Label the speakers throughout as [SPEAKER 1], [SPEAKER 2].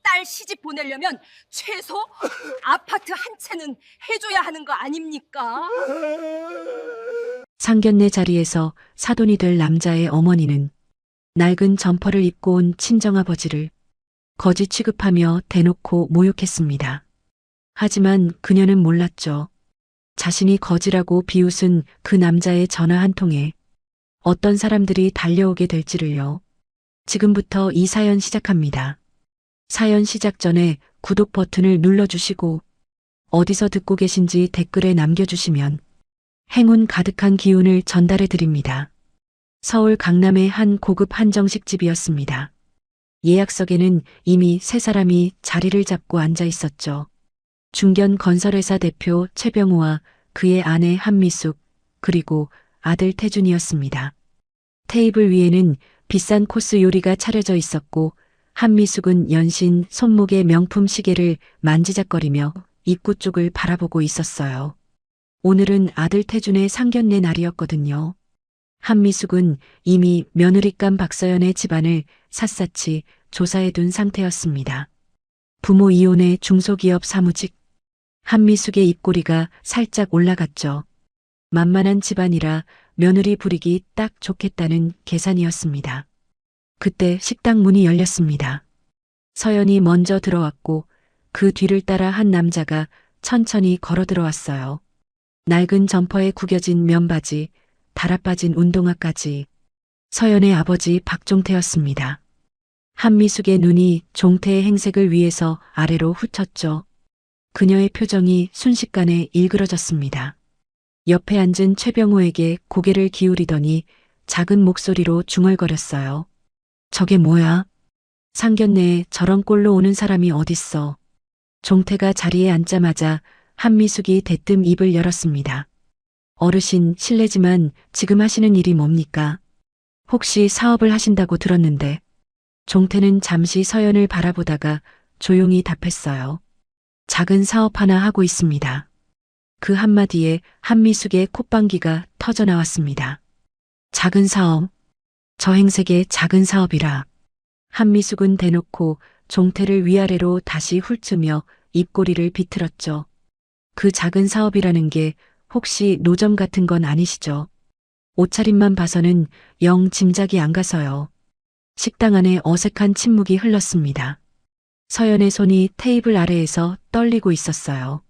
[SPEAKER 1] 딸 시집 보내려면 최소 아파트 한 채는 해줘야 하는 거 아닙니까?
[SPEAKER 2] 상견례 자리에서 사돈이 될 남자의 어머니는 낡은 점퍼를 입고 온 친정아버지를 거지 취급하며 대놓고 모욕했습니다. 하지만 그녀는 몰랐죠. 자신이 거지라고 비웃은 그 남자의 전화 한 통에 어떤 사람들이 달려오게 될지를요. 지금부터 이 사연 시작합니다. 사연 시작 전에 구독 버튼을 눌러주시고 어디서 듣고 계신지 댓글에 남겨주시면 행운 가득한 기운을 전달해 드립니다. 서울 강남의 한 고급 한정식집이었습니다. 예약석에는 이미 세 사람이 자리를 잡고 앉아 있었죠. 중견 건설회사 대표 최병우와 그의 아내 한미숙, 그리고 아들 태준이었습니다. 테이블 위에는 비싼 코스 요리가 차려져 있었고 한미숙은 연신 손목에 명품 시계를 만지작거리며 입구 쪽을 바라보고 있었어요. 오늘은 아들 태준의 상견례 날이었거든요. 한미숙은 이미 며느리감 박서연의 집안을 샅샅이 조사해둔 상태였습니다. 부모 이혼의 중소기업 사무직. 한미숙의 입꼬리가 살짝 올라갔죠. 만만한 집안이라 며느리 부리기 딱 좋겠다는 계산이었습니다. 그때 식당 문이 열렸습니다. 서연이 먼저 들어왔고 그 뒤를 따라 한 남자가 천천히 걸어 들어왔어요. 낡은 점퍼에 구겨진 면바지, 달아빠진 운동화까지. 서연의 아버지 박종태였습니다. 한미숙의 눈이 종태의 행색을 위해서 아래로 훑었죠. 그녀의 표정이 순식간에 일그러졌습니다. 옆에 앉은 최병호에게 고개를 기울이더니 작은 목소리로 중얼거렸어요. 저게 뭐야? 상견례에 저런 꼴로 오는 사람이 어딨어? 종태가 자리에 앉자마자 한미숙이 대뜸 입을 열었습니다. 어르신, 실례지만 지금 하시는 일이 뭡니까? 혹시 사업을 하신다고 들었는데. 종태는 잠시 서연을 바라보다가 조용히 답했어요. 작은 사업 하나 하고 있습니다. 그 한마디에 한미숙의 콧방귀가 터져나왔습니다. 작은 사업? 저 행색의 작은 사업이라. 한미숙은 대놓고 종태를 위아래로 다시 훑으며 입꼬리를 비틀었죠. 그 작은 사업이라는 게 혹시 노점 같은 건 아니시죠? 옷차림만 봐서는 영 짐작이 안 가서요. 식당 안에 어색한 침묵이 흘렀습니다. 서연의 손이 테이블 아래에서 떨리고 있었어요.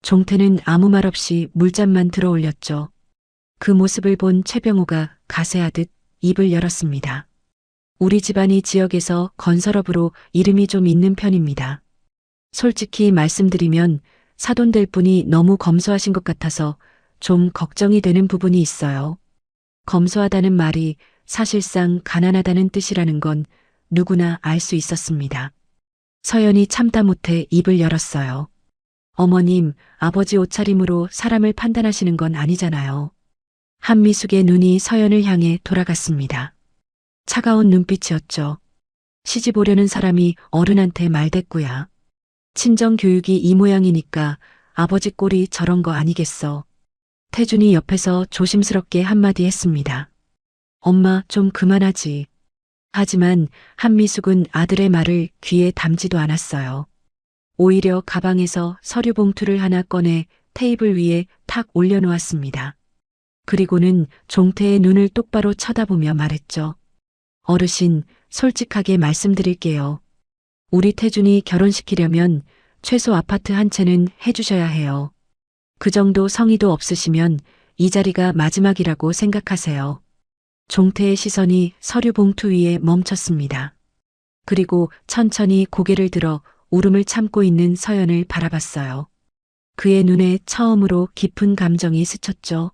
[SPEAKER 2] 종태는 아무 말 없이 물잔만 들어올렸죠. 그 모습을 본 최병호가 가세하듯 입을 열었습니다. 우리 집안이 지역에서 건설업으로 이름이 좀 있는 편입니다. 솔직히 말씀드리면 사돈될 분이 너무 검소하신 것 같아서 좀 걱정이 되는 부분이 있어요. 검소하다는 말이 사실상 가난하다는 뜻이라는 건 누구나 알 수 있었습니다. 서연이 참다 못해 입을 열었어요. 어머님, 아버지 옷차림으로 사람을 판단하시는 건 아니잖아요. 한미숙의 눈이 서연을 향해 돌아갔습니다. 차가운 눈빛이었죠. 시집 오려는 사람이 어른한테 말대꾸야. 친정 교육이 이 모양이니까 아버지 꼴이 저런 거 아니겠어. 태준이 옆에서 조심스럽게 한마디 했습니다. 엄마, 좀 그만하지. 하지만 한미숙은 아들의 말을 귀에 담지도 않았어요. 오히려 가방에서 서류 봉투를 하나 꺼내 테이블 위에 탁 올려놓았습니다. 그리고는 종태의 눈을 똑바로 쳐다보며 말했죠. 어르신, 솔직하게 말씀드릴게요. 우리 태준이 결혼시키려면 최소 아파트 한 채는 해주셔야 해요. 그 정도 성의도 없으시면 이 자리가 마지막이라고 생각하세요. 종태의 시선이 서류 봉투 위에 멈췄습니다. 그리고 천천히 고개를 들어 울음을 참고 있는 서연을 바라봤어요. 그의 눈에 처음으로 깊은 감정이 스쳤죠.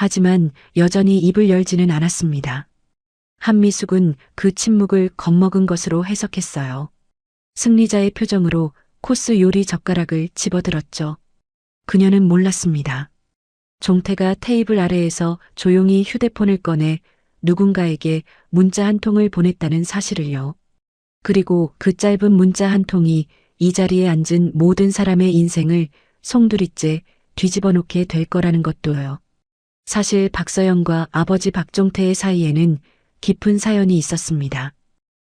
[SPEAKER 2] 하지만 여전히 입을 열지는 않았습니다. 한미숙은 그 침묵을 겁먹은 것으로 해석했어요. 승리자의 표정으로 코스 요리 젓가락을 집어들었죠. 그녀는 몰랐습니다. 종태가 테이블 아래에서 조용히 휴대폰을 꺼내 누군가에게 문자 한 통을 보냈다는 사실을요. 그리고 그 짧은 문자 한 통이 이 자리에 앉은 모든 사람의 인생을 송두리째 뒤집어 놓게 될 거라는 것도요. 사실 박서연과 아버지 박종태의 사이에는 깊은 사연이 있었습니다.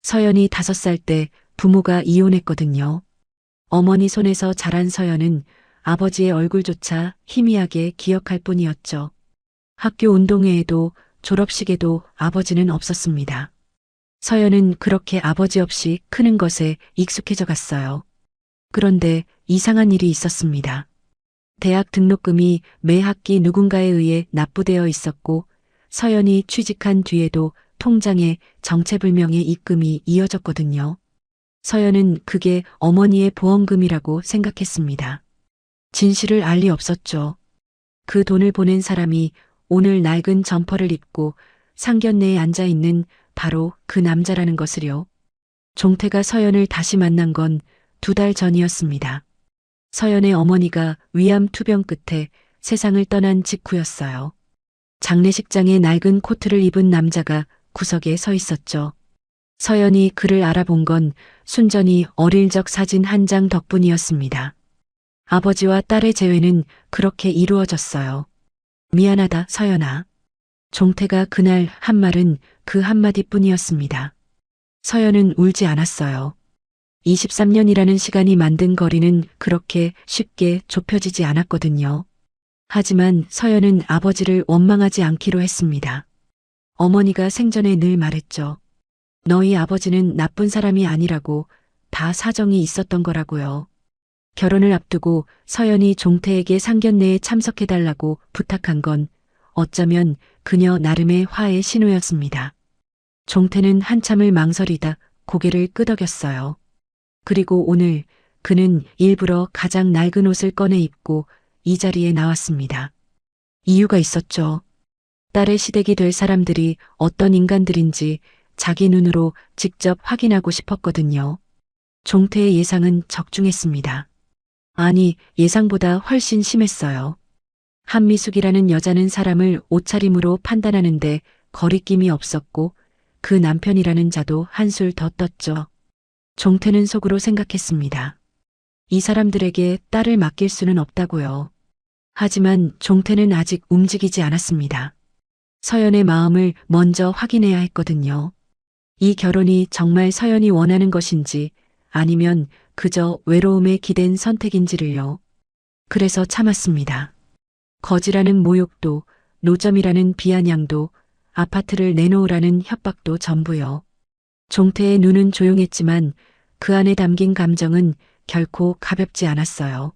[SPEAKER 2] 서연이 5살 때 부모가 이혼했거든요. 어머니 손에서 자란 서연은 아버지의 얼굴조차 희미하게 기억할 뿐이었죠. 학교 운동회에도 졸업식에도 아버지는 없었습니다. 서연은 그렇게 아버지 없이 크는 것에 익숙해져 갔어요. 그런데 이상한 일이 있었습니다. 대학 등록금이 매 학기 누군가에 의해 납부되어 있었고 서연이 취직한 뒤에도 통장에 정체불명의 입금이 이어졌거든요. 서연은 그게 어머니의 보험금이라고 생각했습니다. 진실을 알 리 없었죠. 그 돈을 보낸 사람이 오늘 낡은 점퍼를 입고 상견례에 앉아 있는 바로 그 남자라는 것을요. 종태가 서연을 다시 만난 건 2달 전이었습니다. 서연의 어머니가 위암 투병 끝에 세상을 떠난 직후였어요. 장례식장에 낡은 코트를 입은 남자가 구석에 서 있었죠. 서연이 그를 알아본 건 순전히 어릴 적 사진 한 장 덕분이었습니다. 아버지와 딸의 재회는 그렇게 이루어졌어요. 미안하다, 서연아. 종태가 그날 한 말은 그 한마디뿐이었습니다. 서연은 울지 않았어요. 23년이라는 시간이 만든 거리는 그렇게 쉽게 좁혀지지 않았거든요. 하지만 서연은 아버지를 원망하지 않기로 했습니다. 어머니가 생전에 늘 말했죠. 너희 아버지는 나쁜 사람이 아니라고, 다 사정이 있었던 거라고요. 결혼을 앞두고 서연이 종태에게 상견례에 참석해달라고 부탁한 건 어쩌면 그녀 나름의 화해 신호였습니다. 종태는 한참을 망설이다 고개를 끄덕였어요. 그리고 오늘 그는 일부러 가장 낡은 옷을 꺼내 입고 이 자리에 나왔습니다. 이유가 있었죠. 딸의 시댁이 될 사람들이 어떤 인간들인지 자기 눈으로 직접 확인하고 싶었거든요. 종태의 예상은 적중했습니다. 아니, 예상보다 훨씬 심했어요. 한미숙이라는 여자는 사람을 옷차림으로 판단하는데 거리낌이 없었고 그 남편이라는 자도 한술 더 떴죠. 종태는 속으로 생각했습니다. 이 사람들에게 딸을 맡길 수는 없다고요. 하지만 종태는 아직 움직이지 않았습니다. 서연의 마음을 먼저 확인해야 했거든요. 이 결혼이 정말 서연이 원하는 것인지 아니면 그저 외로움에 기댄 선택인지를요. 그래서 참았습니다. 거지라는 모욕도, 노점이라는 비아냥도, 아파트를 내놓으라는 협박도 전부요. 종태의 눈은 조용했지만 그 안에 담긴 감정은 결코 가볍지 않았어요.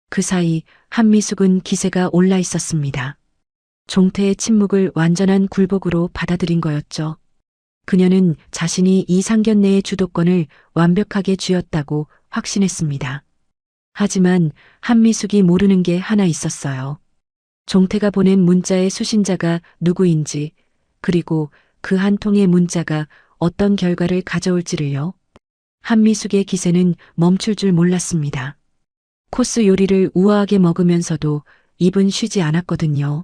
[SPEAKER 2] 그 사이 한미숙은 기세가 올라 있었습니다. 종태의 침묵을 완전한 굴복으로 받아들인 거였죠. 그녀는 자신이 이 상견례의 주도권을 완벽하게 쥐었다고 확신했습니다. 하지만 한미숙이 모르는 게 하나 있었어요. 종태가 보낸 문자의 수신자가 누구인지, 그리고 그 한 통의 문자가 어떤 결과를 가져올지를요. 한미숙의 기세는 멈출 줄 몰랐습니다. 코스 요리를 우아하게 먹으면서도 입은 쉬지 않았거든요.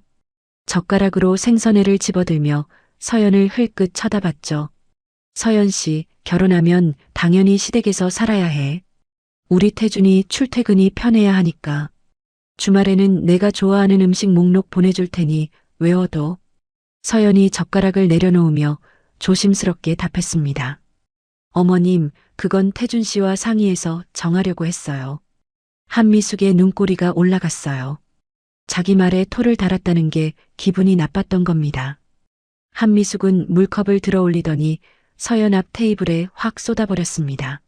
[SPEAKER 2] 젓가락으로 생선회를 집어들며 서연을 흘끗 쳐다봤죠. 서연 씨, 결혼하면 당연히 시댁에서 살아야 해. 우리 태준이 출퇴근이 편해야 하니까. 주말에는 내가 좋아하는 음식 목록 보내줄 테니 외워둬. 서연이 젓가락을 내려놓으며 조심스럽게 답했습니다. 어머님, 그건 태준 씨와 상의해서 정하려고 했어요. 한미숙의 눈꼬리가 올라갔어요. 자기 말에 토를 달았다는 게 기분이 나빴던 겁니다. 한미숙은 물컵을 들어 올리더니 서연 앞 테이블에 확 쏟아버렸습니다.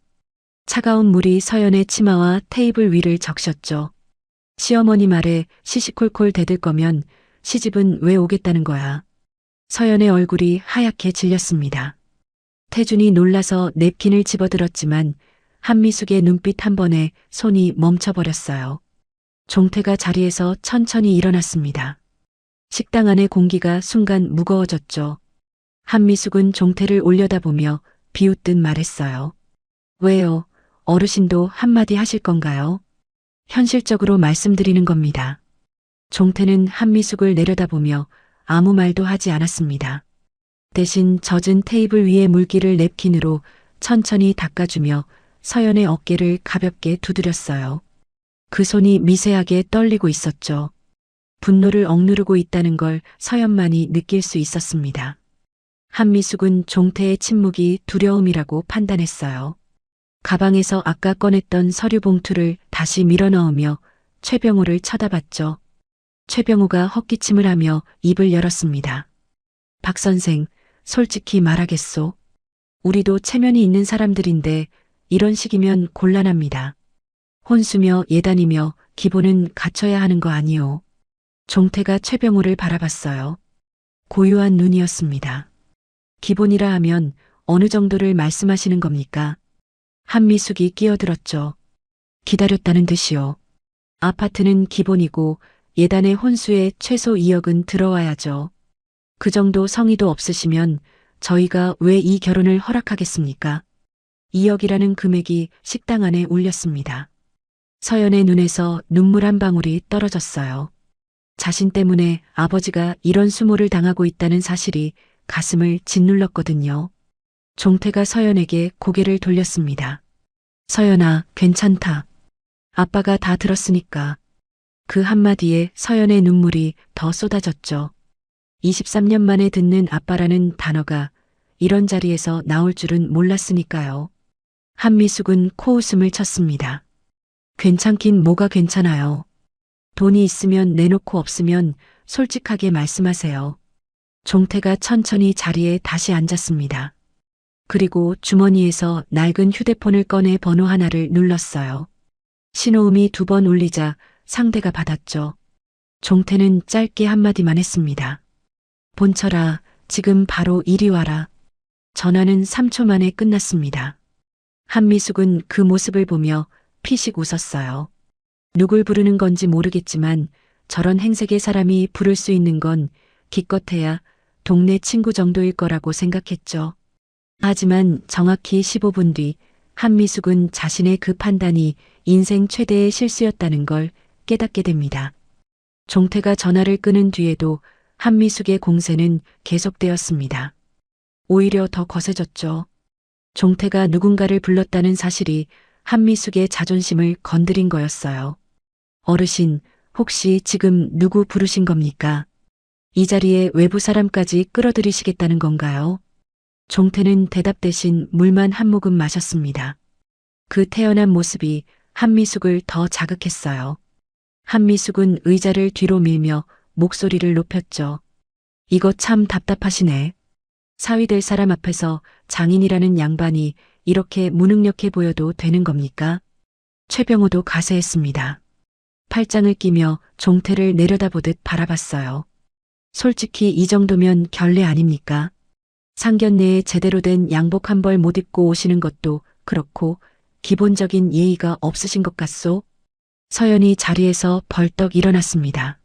[SPEAKER 2] 차가운 물이 서연의 치마와 테이블 위를 적셨죠. 시어머니 말에 시시콜콜 대들 거면 시집은 왜 오겠다는 거야. 서연의 얼굴이 하얗게 질렸습니다. 태준이 놀라서 냅킨을 집어들었지만 한미숙의 눈빛 한 번에 손이 멈춰버렸어요. 종태가 자리에서 천천히 일어났습니다. 식당 안의 공기가 순간 무거워졌죠. 한미숙은 종태를 올려다보며 비웃듯 말했어요. 왜요? 어르신도 한마디 하실 건가요? 현실적으로 말씀드리는 겁니다. 종태는 한미숙을 내려다보며 아무 말도 하지 않았습니다. 대신 젖은 테이블 위에 물기를 냅킨으로 천천히 닦아주며 서연의 어깨를 가볍게 두드렸어요. 그 손이 미세하게 떨리고 있었죠. 분노를 억누르고 있다는 걸 서연만이 느낄 수 있었습니다. 한미숙은 종태의 침묵이 두려움이라고 판단했어요. 가방에서 아까 꺼냈던 서류 봉투를 다시 밀어넣으며 최병우를 쳐다봤죠. 최병우가 헛기침을 하며 입을 열었습니다. 박 선생, 솔직히 말하겠소. 우리도 체면이 있는 사람들인데 이런 식이면 곤란합니다. 혼수며 예단이며 기본은 갖춰야 하는 거 아니오. 종태가 최병우를 바라봤어요. 고요한 눈이었습니다. 기본이라 하면 어느 정도를 말씀하시는 겁니까? 한미숙이 끼어들었죠. 기다렸다는 듯이요. 아파트는 기본이고 예단의 혼수에 최소 2억은 들어와야죠. 그 정도 성의도 없으시면 저희가 왜 이 결혼을 허락하겠습니까? 2억이라는 금액이 식당 안에 울렸습니다. 서연의 눈에서 눈물 한 방울이 떨어졌어요. 자신 때문에 아버지가 이런 수모를 당하고 있다는 사실이 가슴을 짓눌렀거든요. 종태가 서연에게 고개를 돌렸습니다. 서연아, 괜찮다. 아빠가 다 들었으니까. 그 한마디에 서연의 눈물이 더 쏟아졌죠. 23년 만에 듣는 아빠라는 단어가 이런 자리에서 나올 줄은 몰랐으니까요. 한미숙은 코웃음을 쳤습니다. 괜찮긴 뭐가 괜찮아요. 돈이 있으면 내놓고 없으면 솔직하게 말씀하세요. 종태가 천천히 자리에 다시 앉았습니다. 그리고 주머니에서 낡은 휴대폰을 꺼내 번호 하나를 눌렀어요. 신호음이 2번 울리자 상대가 받았죠. 종태는 짧게 한마디만 했습니다. 본철아, 지금 바로 이리 와라. 전화는 3초 만에 끝났습니다. 한미숙은 그 모습을 보며 피식 웃었어요. 누굴 부르는 건지 모르겠지만 저런 행색의 사람이 부를 수 있는 건 기껏해야 동네 친구 정도일 거라고 생각했죠. 하지만 정확히 15분 뒤 한미숙은 자신의 그 판단이 인생 최대의 실수였다는 걸 깨닫게 됩니다. 종태가 전화를 끊은 뒤에도 한미숙의 공세는 계속되었습니다. 오히려 더 거세졌죠. 종태가 누군가를 불렀다는 사실이 한미숙의 자존심을 건드린 거였어요. 어르신, 혹시 지금 누구 부르신 겁니까? 이 자리에 외부 사람까지 끌어들이시겠다는 건가요? 종태는 대답 대신 물만 한 모금 마셨습니다. 그 태연한 모습이 한미숙을 더 자극했어요. 한미숙은 의자를 뒤로 밀며 목소리를 높였죠. 이거 참 답답하시네. 사위 될 사람 앞에서 장인이라는 양반이 이렇게 무능력해 보여도 되는 겁니까? 최병우도 가세했습니다. 팔짱을 끼며 종태를 내려다보듯 바라봤어요. 솔직히 이 정도면 결례 아닙니까? 상견례에 제대로 된 양복 한 벌 못 입고 오시는 것도 그렇고 기본적인 예의가 없으신 것 같소? 서연이 자리에서 벌떡 일어났습니다.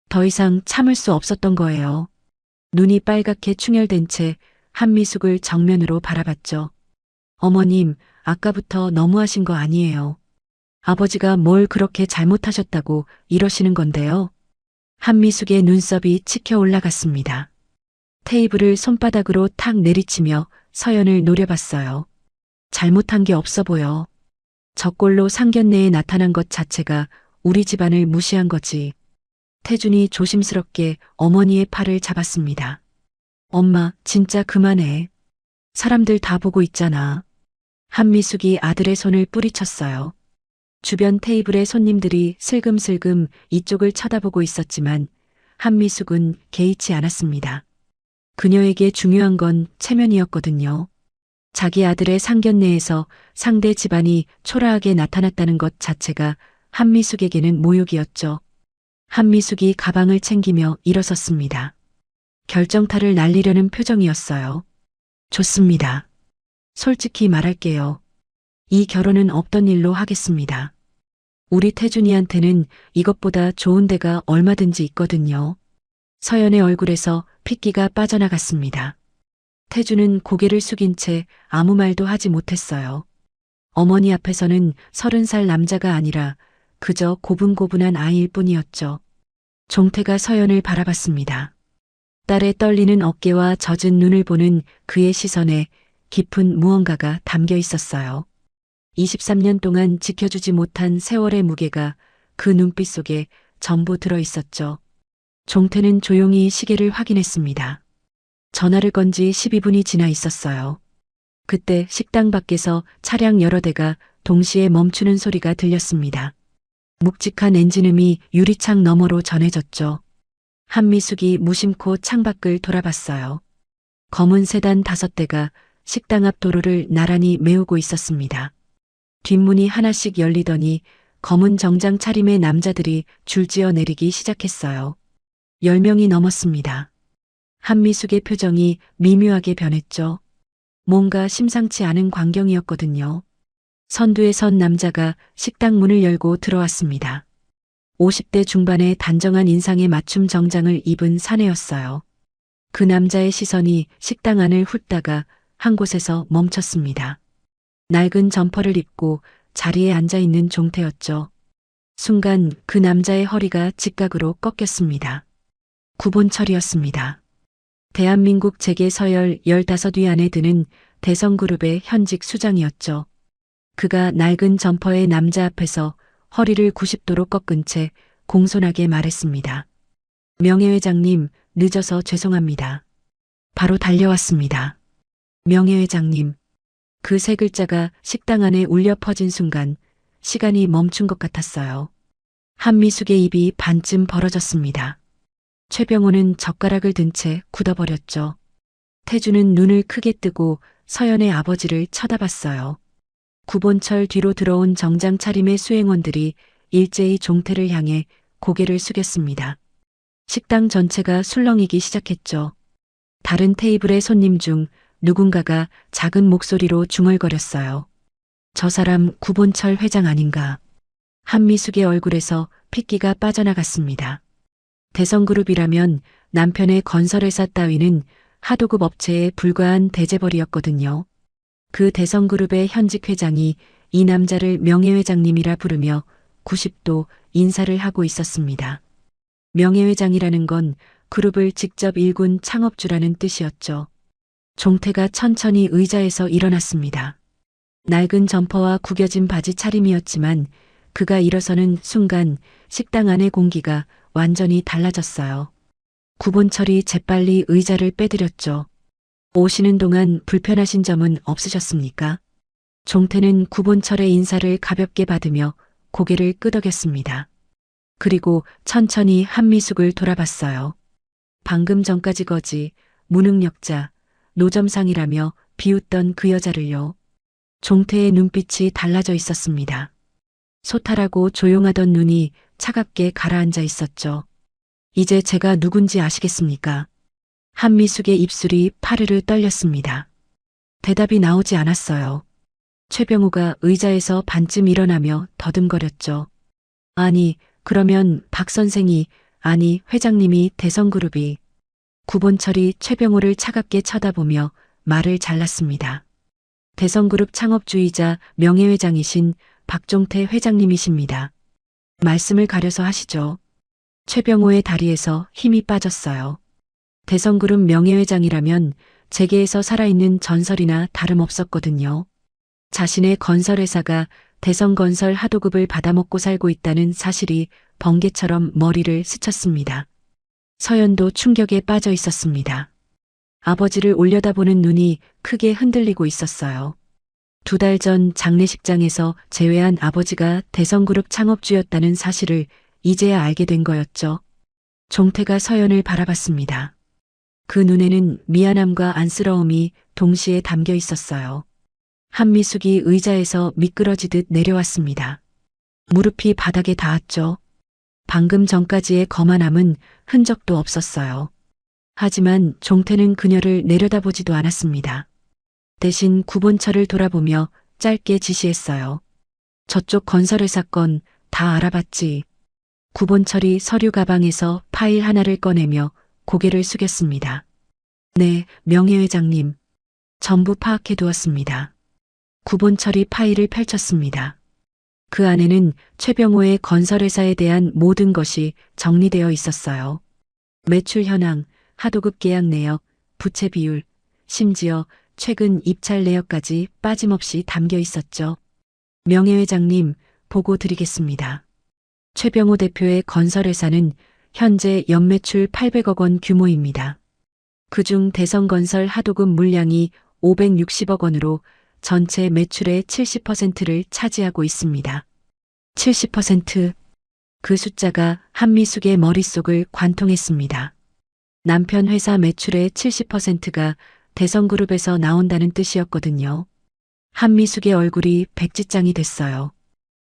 [SPEAKER 2] 더 이상 참을 수 없었던 거예요. 눈이 빨갛게 충혈된 채 한미숙을 정면으로 바라봤죠. 어머님, 아까부터 너무하신 거 아니에요. 아버지가 뭘 그렇게 잘못하셨다고 이러시는 건데요. 한미숙의 눈썹이 치켜 올라갔습니다. 테이블을 손바닥으로 탁 내리치며 서연을 노려봤어요. 잘못한 게 없어 보여. 저꼴로 상견례에 나타난 것 자체가 우리 집안을 무시한 거지. 태준이 조심스럽게 어머니의 팔을 잡았습니다. 엄마, 진짜 그만해. 사람들 다 보고 있잖아. 한미숙이 아들의 손을 뿌리쳤어요. 주변 테이블의 손님들이 슬금슬금 이쪽을 쳐다보고 있었지만 한미숙은 개의치 않았습니다. 그녀에게 중요한 건 체면이었거든요. 자기 아들의 상견례에서 상대 집안이 초라하게 나타났다는 것 자체가 한미숙에게는 모욕이었죠. 한미숙이 가방을 챙기며 일어섰습니다. 결정타를 날리려는 표정이었어요. 좋습니다. 솔직히 말할게요. 이 결혼은 없던 일로 하겠습니다. 우리 태준이한테는 이것보다 좋은 데가 얼마든지 있거든요. 서연의 얼굴에서 핏기가 빠져나갔습니다. 태준은 고개를 숙인 채 아무 말도 하지 못했어요. 어머니 앞에서는 30살 남자가 아니라 그저 고분고분한 아이일 뿐이었죠. 종태가 서연을 바라봤습니다. 딸의 떨리는 어깨와 젖은 눈을 보는 그의 시선에 깊은 무언가가 담겨 있었어요. 23년 동안 지켜주지 못한 세월의 무게가 그 눈빛 속에 전부 들어 있었죠. 종태는 조용히 시계를 확인했습니다. 전화를 건 지 12분이 지나 있었어요. 그때 식당 밖에서 차량 여러 대가 동시에 멈추는 소리가 들렸습니다. 묵직한 엔진음이 유리창 너머로 전해졌죠. 한미숙이 무심코 창밖을 돌아봤어요. 검은 세단 5대가 식당 앞 도로를 나란히 메우고 있었습니다. 뒷문이 하나씩 열리더니 검은 정장 차림의 남자들이 줄지어 내리기 시작했어요. 10명이 넘었습니다. 한미숙의 표정이 미묘하게 변했죠. 뭔가 심상치 않은 광경이었거든요. 선두에 선 남자가 식당 문을 열고 들어왔습니다. 50대 중반의 단정한 인상에 맞춤 정장을 입은 사내였어요. 그 남자의 시선이 식당 안을 훑다가 한 곳에서 멈췄습니다. 낡은 점퍼를 입고 자리에 앉아 있는 종태였죠. 순간 그 남자의 허리가 직각으로 꺾였습니다. 구본철이었습니다. 대한민국 재계 서열 15위 안에 드는 대성그룹의 현직 수장이었죠. 그가 낡은 점퍼의 남자 앞에서 허리를 90도로 꺾은 채 공손하게 말했습니다. 명예회장님, 늦어서 죄송합니다. 바로 달려왔습니다. 명예회장님. 그 세 글자가 식당 안에 울려 퍼진 순간 시간이 멈춘 것 같았어요. 한미숙의 입이 반쯤 벌어졌습니다. 최병호는 젓가락을 든 채 굳어버렸죠. 태주는 눈을 크게 뜨고 서연의 아버지를 쳐다봤어요. 구본철 뒤로 들어온 정장 차림의 수행원들이 일제히 종태를 향해 고개를 숙였습니다. 식당 전체가 술렁이기 시작했죠. 다른 테이블의 손님 중 누군가가 작은 목소리로 중얼거렸어요. 저 사람 구본철 회장 아닌가. 한미숙의 얼굴에서 핏기가 빠져나갔습니다. 대성그룹이라면 남편의 건설회사 따위는 하도급 업체에 불과한 대재벌이었거든요. 그 대성그룹의 현직 회장이 이 남자를 명예회장님이라 부르며 90도 인사를 하고 있었습니다. 명예회장이라는 건 그룹을 직접 일군 창업주라는 뜻이었죠. 종태가 천천히 의자에서 일어났습니다. 낡은 점퍼와 구겨진 바지 차림이었지만 그가 일어서는 순간 식당 안의 공기가 완전히 달라졌어요. 구본철이 재빨리 의자를 빼드렸죠. 오시는 동안 불편하신 점은 없으셨습니까? 종태는 구본철의 인사를 가볍게 받으며 고개를 끄덕였습니다. 그리고 천천히 한미숙을 돌아봤어요. 방금 전까지 거지, 무능력자, 노점상이라며 비웃던 그 여자를요. 종태의 눈빛이 달라져 있었습니다. 소탈하고 조용하던 눈이 차갑게 가라앉아 있었죠. 이제 제가 누군지 아시겠습니까? 한미숙의 입술이 파르르 떨렸습니다. 대답이 나오지 않았어요. 최병우가 의자에서 반쯤 일어나며 더듬거렸죠. 아니, 그러면 박 선생이, 아니 회장님이 대성그룹이. 구본철이 최병우를 차갑게 쳐다보며 말을 잘랐습니다. 대성그룹 창업주이자 명예회장이신 박종태 회장님이십니다. 말씀을 가려서 하시죠. 최병호의 다리에서 힘이 빠졌어요. 대성그룹 명예회장이라면 재계에서 살아있는 전설이나 다름없었거든요. 자신의 건설회사가 대성건설 하도급을 받아먹고 살고 있다는 사실이 번개처럼 머리를 스쳤습니다. 서연도 충격에 빠져 있었습니다. 아버지를 올려다보는 눈이 크게 흔들리고 있었어요. 2달 전 장례식장에서 제외한 아버지가 대성그룹 창업주였다는 사실을 이제야 알게 된 거였죠. 종태가 서연을 바라봤습니다. 그 눈에는 미안함과 안쓰러움이 동시에 담겨 있었어요. 한미숙이 의자에서 미끄러지듯 내려왔습니다. 무릎이 바닥에 닿았죠. 방금 전까지의 거만함은 흔적도 없었어요. 하지만 종태는 그녀를 내려다보지도 않았습니다. 대신 구본철을 돌아보며 짧게 지시했어요. 저쪽 건설회사 건 다 알아봤지. 구본철이 서류 가방에서 파일 하나를 꺼내며 고개를 숙였습니다. 네, 명예회장님. 전부 파악해 두었습니다. 구본철이 파일을 펼쳤습니다. 그 안에는 최병호의 건설회사에 대한 모든 것이 정리되어 있었어요. 매출 현황, 하도급 계약 내역, 부채 비율, 심지어 최근 입찰 내역까지 빠짐없이 담겨 있었죠. 명예회장님, 보고 드리겠습니다. 최병호 대표의 건설회사는 현재 연매출 800억 원 규모입니다. 그중 대성건설 하도급 물량이 560억 원으로 전체 매출의 70%를 차지하고 있습니다. 70%. 그 숫자가 한미숙의 머릿속을 관통했습니다. 남편 회사 매출의 70%가 대성그룹에서 나온다는 뜻이었거든요. 한미숙의 얼굴이 백지장이 됐어요.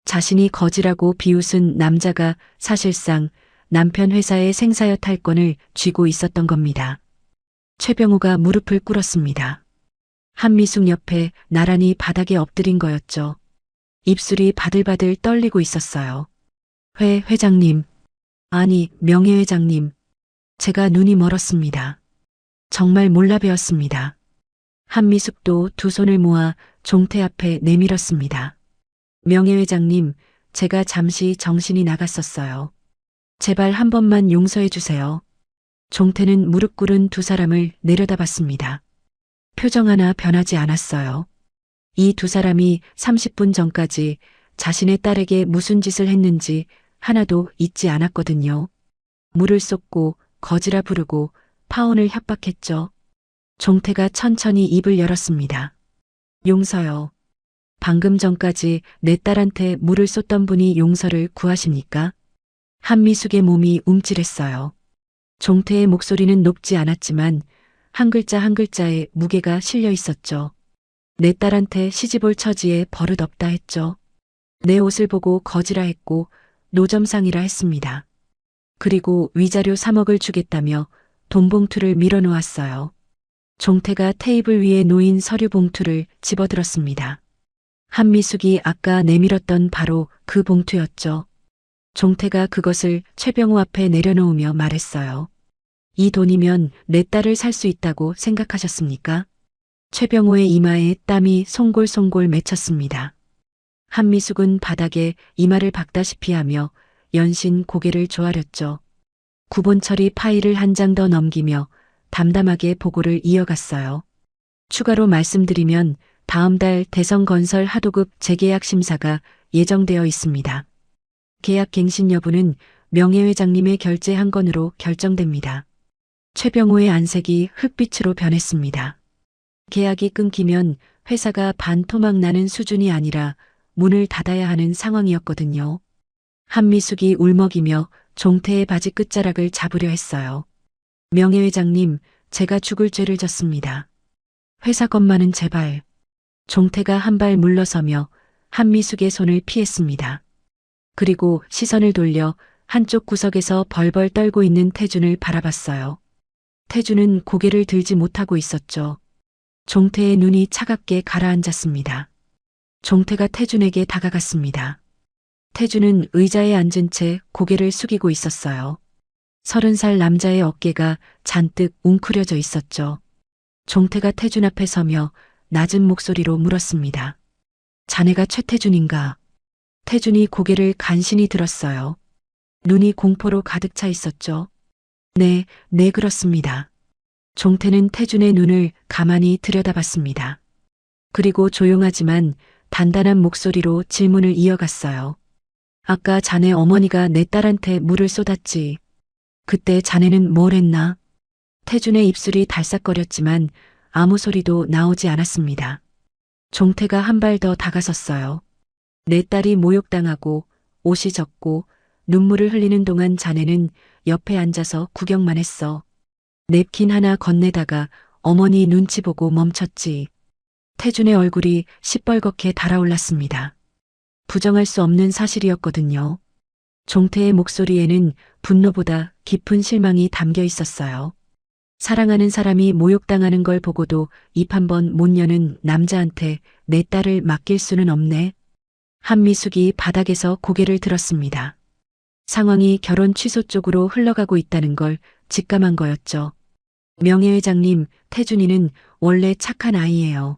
[SPEAKER 2] 자신이 거지라고 비웃은 남자가 사실상 남편 회사의 생사여 탈권을 쥐고 있었던 겁니다. 최병우가 무릎을 꿇었습니다. 한미숙 옆에 나란히 바닥에 엎드린 거였죠. 입술이 바들바들 떨리고 있었어요. 회장님. 아니, 명예회장님. 제가 눈이 멀었습니다. 정말 몰라배웠습니다. 한미숙도 두 손을 모아 종태 앞에 내밀었습니다. 명예회장님, 제가 잠시 정신이 나갔었어요. 제발 한 번만 용서해 주세요. 종태는 무릎 꿇은 두 사람을 내려다봤습니다. 표정 하나 변하지 않았어요. 이 두 사람이 30분 전까지 자신의 딸에게 무슨 짓을 했는지 하나도 잊지 않았거든요. 물을 쏟고 거지라 부르고 파혼을 협박했죠. 종태가 천천히 입을 열었습니다. 용서요. 방금 전까지 내 딸한테 물을 쏟던 분이 용서를 구하십니까? 한미숙의 몸이 움찔했어요. 종태의 목소리는 높지 않았지만 한 글자 한 글자에 무게가 실려 있었죠. 내 딸한테 시집올 처지에 버릇 없다 했죠. 내 옷을 보고 거지라 했고 노점상이라 했습니다. 그리고 위자료 3억을 주겠다며 돈 봉투를 밀어놓았어요. 종태가 테이블 위에 놓인 서류 봉투를 집어들었습니다. 한미숙이 아까 내밀었던 바로 그 봉투였죠. 종태가 그것을 최병우 앞에 내려놓으며 말했어요. 이 돈이면 내 딸을 살 수 있다고 생각하셨습니까? 최병우의 이마에 땀이 송골송골 맺혔습니다. 한미숙은 바닥에 이마를 박다시피 하며 연신 고개를 조아렸죠. 구본 처리 파일을 한 장 더 넘기며 담담하게 보고를 이어갔어요. 추가로 말씀드리면 다음 달 대성건설 하도급 재계약 심사가 예정되어 있습니다. 계약 갱신 여부는 명예회장님의 결재 한 건으로 결정됩니다. 최병우의 안색이 흑빛으로 변했습니다. 계약이 끊기면 회사가 반토막 나는 수준이 아니라 문을 닫아야 하는 상황이었거든요. 한미숙이 울먹이며 종태의 바지 끝자락을 잡으려 했어요. 명예회장님, 제가 죽을 죄를 졌습니다. 회사 것만은 제발. 종태가 한 발 물러서며 한미숙의 손을 피했습니다. 그리고 시선을 돌려 한쪽 구석에서 벌벌 떨고 있는 태준을 바라봤어요. 태준은 고개를 들지 못하고 있었죠. 종태의 눈이 차갑게 가라앉았습니다. 종태가 태준에게 다가갔습니다. 태준은 의자에 앉은 채 고개를 숙이고 있었어요. 30살 남자의 어깨가 잔뜩 웅크려져 있었죠. 종태가 태준 앞에 서며 낮은 목소리로 물었습니다. 자네가 최태준인가? 태준이 고개를 간신히 들었어요. 눈이 공포로 가득 차 있었죠. 네, 그렇습니다. 종태는 태준의 눈을 가만히 들여다봤습니다. 그리고 조용하지만 단단한 목소리로 질문을 이어갔어요. 아까 자네 어머니가 내 딸한테 물을 쏟았지. 그때 자네는 뭘 했나? 태준의 입술이 달싹거렸지만 아무 소리도 나오지 않았습니다. 종태가 한 발 더 다가섰어요. 내 딸이 모욕당하고 옷이 젖고 눈물을 흘리는 동안 자네는 옆에 앉아서 구경만 했어. 냅킨 하나 건네다가 어머니 눈치 보고 멈췄지. 태준의 얼굴이 시뻘겋게 달아올랐습니다. 부정할 수 없는 사실이었거든요. 종태의 목소리에는 분노보다 깊은 실망이 담겨 있었어요. 사랑하는 사람이 모욕당하는 걸 보고도 입 한 번 못 여는 남자한테 내 딸을 맡길 수는 없네. 한미숙이 바닥에서 고개를 들었습니다. 상황이 결혼 취소 쪽으로 흘러가고 있다는 걸 직감한 거였죠. 명예회장님, 태준이는 원래 착한 아이예요.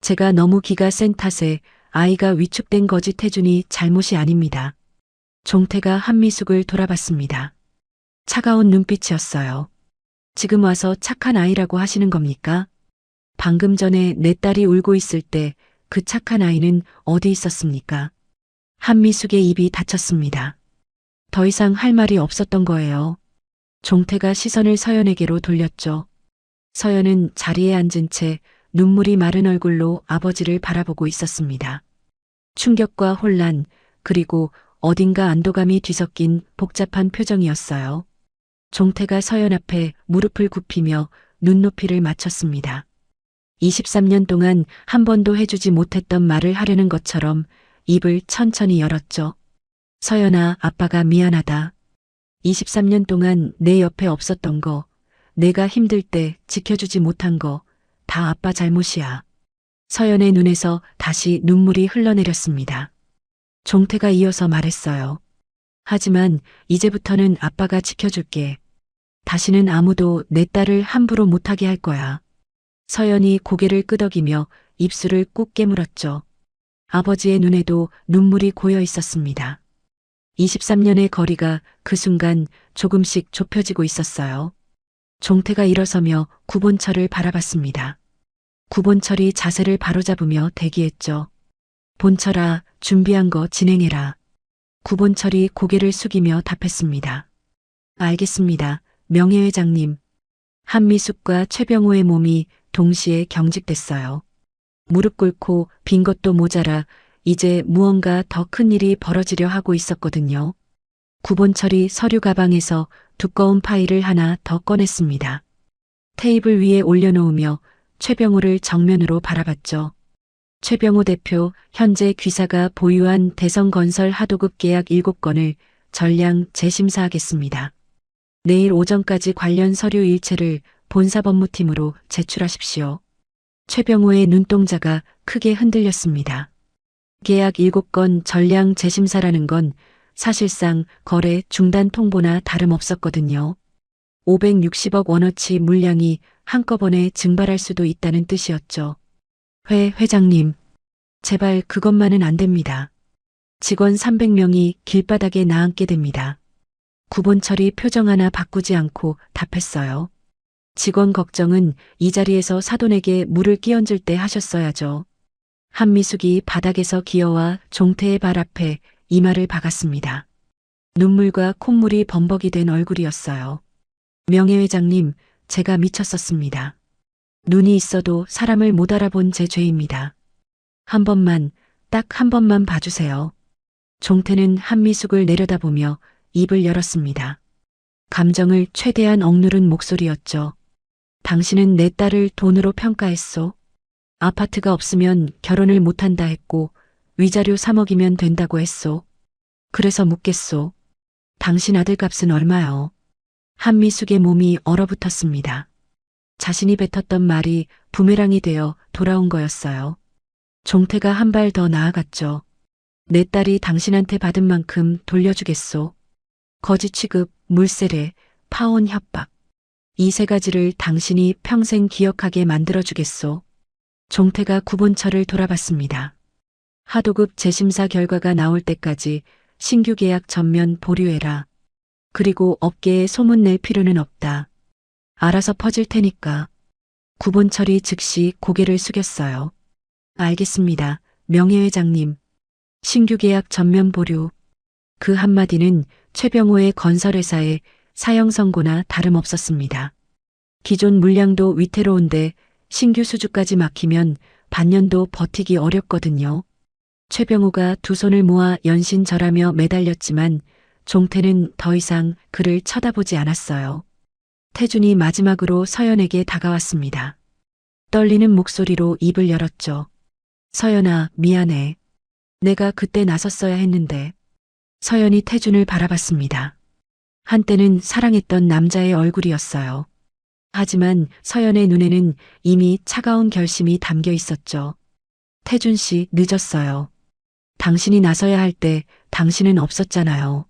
[SPEAKER 2] 제가 너무 기가 센 탓에 아이가 위축된 거지 태준이 잘못이 아닙니다. 종태가 한미숙을 돌아봤습니다. 차가운 눈빛이었어요. 지금 와서 착한 아이라고 하시는 겁니까? 방금 전에 내 딸이 울고 있을 때 그 착한 아이는 어디 있었습니까? 한미숙의 입이 닫혔습니다. 더 이상 할 말이 없었던 거예요. 종태가 시선을 서연에게로 돌렸죠. 서연은 자리에 앉은 채 눈물이 마른 얼굴로 아버지를 바라보고 있었습니다. 충격과 혼란, 그리고 어딘가 안도감이 뒤섞인 복잡한 표정이었어요. 종태가 서연 앞에 무릎을 굽히며 눈높이를 맞췄습니다. 23년 동안 한 번도 해주지 못했던 말을 하려는 것처럼 입을 천천히 열었죠. 서연아, 아빠가 미안하다. 23년 동안 내 옆에 없었던 거, 내가 힘들 때 지켜주지 못한 거, 다 아빠 잘못이야. 서연의 눈에서 다시 눈물이 흘러내렸습니다. 종태가 이어서 말했어요. 하지만 이제부터는 아빠가 지켜줄게. 다시는 아무도 내 딸을 함부로 못하게 할 거야. 서연이 고개를 끄덕이며 입술을 꾹 깨물었죠. 아버지의 눈에도 눈물이 고여 있었습니다. 23년의 거리가 그 순간 조금씩 좁혀지고 있었어요. 종태가 일어서며 구본철을 바라봤습니다. 구본철이 자세를 바로잡으며 대기했죠. 본철아, 준비한 거 진행해라. 구본철이 고개를 숙이며 답했습니다. 알겠습니다, 명예회장님. 한미숙과 최병호의 몸이 동시에 경직됐어요. 무릎 꿇고 빈 것도 모자라 이제 무언가 더 큰 일이 벌어지려 하고 있었거든요. 구본철이 서류 가방에서 두꺼운 파일을 하나 더 꺼냈습니다. 테이블 위에 올려놓으며 최병호를 정면으로 바라봤죠. 최병호 대표, 현재 귀사가 보유한 대성건설 하도급 계약 7건을 전량 재심사하겠습니다. 내일 오전까지 관련 서류 일체를 본사법무팀으로 제출하십시오. 최병호의 눈동자가 크게 흔들렸습니다. 계약 7건 전량 재심사라는 건 사실상 거래 중단 통보나 다름없었거든요. 560억 원어치 물량이 한꺼번에 증발할 수도 있다는 뜻이었죠. 회장님, 제발 그것만은 안 됩니다. 직원 300명이 길바닥에 나앉게 됩니다. 구본철이 표정 하나 바꾸지 않고 답했어요. 직원 걱정은 이 자리에서 사돈에게 물을 끼얹을 때 하셨어야죠. 한미숙이 바닥에서 기어와 종태의 발 앞에 이마를 박았습니다. 눈물과 콧물이 범벅이 된 얼굴이었어요. 명예회장님, 제가 미쳤었습니다. 눈이 있어도 사람을 못 알아본 제 죄입니다. 한 번만, 딱 한 번만 봐주세요. 종태는 한미숙을 내려다보며 입을 열었습니다. 감정을 최대한 억누른 목소리였죠. 당신은 내 딸을 돈으로 평가했소. 아파트가 없으면 결혼을 못한다 했고 위자료 3억이면 된다고 했소. 그래서 묻겠소. 당신 아들값은 얼마요? 한미숙의 몸이 얼어붙었습니다. 자신이 뱉었던 말이 부메랑이 되어 돌아온 거였어요. 종태가 한 발 더 나아갔죠. 내 딸이 당신한테 받은 만큼 돌려주겠소. 거지 취급, 물세례, 파혼 협박. 이 세 가지를 당신이 평생 기억하게 만들어주겠소. 종태가 구본철을 돌아봤습니다. 하도급 재심사 결과가 나올 때까지 신규 계약 전면 보류해라. 그리고 업계에 소문낼 필요는 없다. 알아서 퍼질 테니까. 구본철이 즉시 고개를 숙였어요. 알겠습니다, 명예회장님. 신규 계약 전면 보류. 그 한마디는 최병호의 건설회사의 사형 선고나 다름없었습니다. 기존 물량도 위태로운데 신규 수주까지 막히면 반년도 버티기 어렵거든요. 최병호가 두 손을 모아 연신절하며 매달렸지만 종태는 더 이상 그를 쳐다보지 않았어요. 태준이 마지막으로 서연에게 다가왔습니다. 떨리는 목소리로 입을 열었죠. 서연아, 미안해. 내가 그때 나섰어야 했는데. 서연이 태준을 바라봤습니다. 한때는 사랑했던 남자의 얼굴이었어요. 하지만 서연의 눈에는 이미 차가운 결심이 담겨 있었죠. 태준 씨, 늦었어요. 당신이 나서야 할 때 당신은 없었잖아요.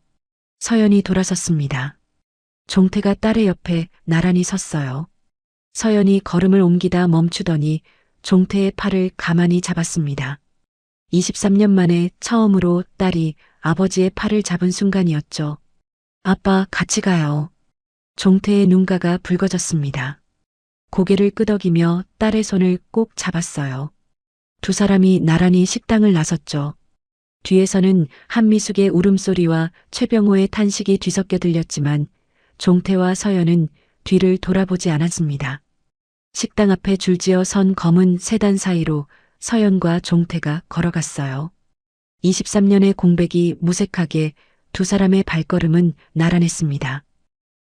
[SPEAKER 2] 서연이 돌아섰습니다. 종태가 딸의 옆에 나란히 섰어요. 서연이 걸음을 옮기다 멈추더니 종태의 팔을 가만히 잡았습니다. 23년 만에 처음으로 딸이 아버지의 팔을 잡은 순간이었죠. 아빠, 같이 가요. 종태의 눈가가 붉어졌습니다. 고개를 끄덕이며 딸의 손을 꼭 잡았어요. 두 사람이 나란히 식당을 나섰죠. 뒤에서는 한미숙의 울음소리와 최병호의 탄식이 뒤섞여 들렸지만 종태와 서연은 뒤를 돌아보지 않았습니다. 식당 앞에 줄지어 선 검은 세단 사이로 서연과 종태가 걸어갔어요. 23년의 공백이 무색하게 두 사람의 발걸음은 나란했습니다.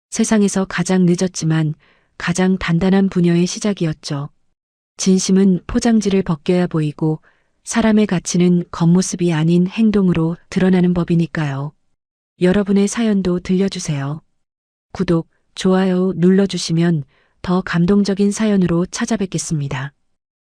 [SPEAKER 2] 세상에서 가장 늦었지만 가장 단단한 부녀의 시작이었죠. 진심은 포장지를 벗겨야 보이고 사람의 가치는 겉모습이 아닌 행동으로 드러나는 법이니까요. 여러분의 사연도 들려주세요. 구독, 좋아요 눌러주시면 더 감동적인 사연으로 찾아뵙겠습니다.